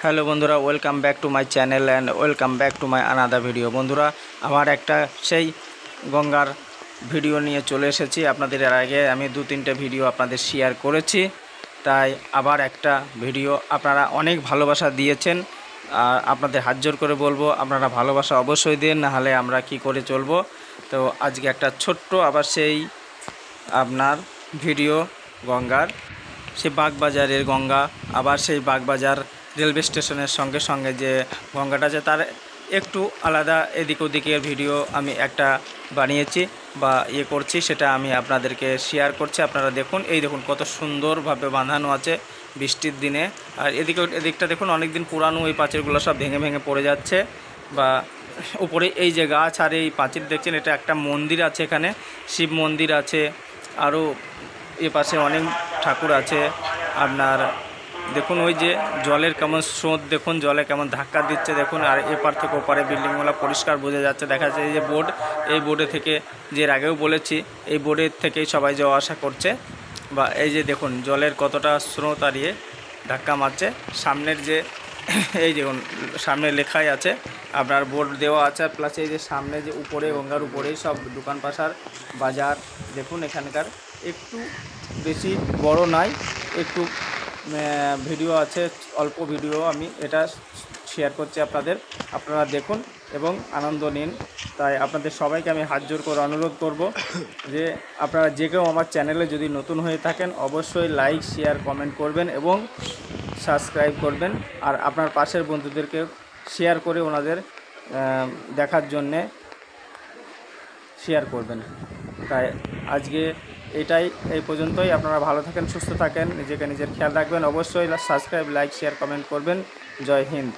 Hello বন্ধুরা, welcome back to my channel and welcome back to my another video. বন্ধুরা, আমার একটা সেই গঙ্গার ভিডিও নিয়ে চলে এসেছি। আপনাদের এর আগে আমি 2-3টে ভিডিও আপনাদের শেয়ার করেছি, তাই আবার একটা ভিডিও। আপনারা অনেক ভালোবাসা দিয়েছেন, আর আপনাদের হাত জোর করে বলবো আপনারা ভালোবাসা অবশ্যই দিন, নাহলে আমরা কি করে চলবো। তো আজকে একটা ছোট্ট আবার সেই আপনার ভিডিও গঙ্গার, সেই বাগবাজারের গঙ্গা, আবার সেই বাগবাজার রেলওয়ে স্টেশনের সঙ্গে সঙ্গে যে গঙ্গাটা আছে তার একটু আলাদা এদিক ওদিকের ভিডিও আমি একটা বানিয়েছি বা করছি, সেটা আমি আপনাদেরকে শেয়ার করছি। আপনারা দেখুন, এই দেখুন কত সুন্দরভাবে বাঁধানো আছে বৃষ্টির দিনে। আর এদিকটা দেখুন অনেক দিন পুরানো, এই পাঁচিলগুলো সব ভেঙে ভেঙে পড়ে যাচ্ছে। বা উপরে এই যে গাছ আর এই পাঁচিল দেখছেন, এটা একটা মন্দির আছে, এখানে শিব মন্দির আছে, আরও এ পাশে অনেক ঠাকুর আছে। আপনার দেখুন ওই যে জলের কেমন স্রোত, দেখুন জলে কেমন ধাক্কা দিচ্ছে দেখুন। আর এপার থেকে ওপারে বিল্ডিংগুলো পরিষ্কার বোঝা যাচ্ছে, দেখা যাচ্ছে এই যে বোর্ড, এই বোর্ডে থেকে, যে এর আগেও বলেছি, এই বোর্ডের থেকেই সবাই যাওয়া আসা করছে। বা এই যে দেখুন জলের কতটা স্রোত আর ধাক্কা মারছে। সামনের যে এই দেখুন সামনে লেখাই আছে, আপনার বোর্ড দেওয়া আছে, প্লাস এই যে সামনে যে উপরে গঙ্গার উপরেই সব দোকান পাশার বাজার দেখুন। এখানকার একটু বেশি বড় নয়, একটু ভিডিও আছে, অল্প ভিডিও আমি এটা শেয়ার করছি আপনারা দেখুন এবং আনন্দ নিন। তাই আপনাদের সবাইকে আমি হাত জোর করে অনুরোধ করব যে আপনারা যে কেউ আমার চ্যানেলে যদি নতুন হয়ে থাকেন অবশ্যই লাইক, শেয়ার, কমেন্ট করবেন এবং সাবস্ক্রাইব করবেন। আর আপনার পাশের বন্ধুদেরকে শেয়ার করে ওনাদের দেখার জন্যে শেয়ার করবেন। তাই আজকে এটাই, এই পর্যন্তই। আপনারা ভালো থাকেন, সুস্থ থাকেন, নিজের খেয়াল রাখবেন। অবশ্যই সাবস্ক্রাইব, লাইক, শেয়ার, কমেন্ট করবেন। জয় হিন্দ।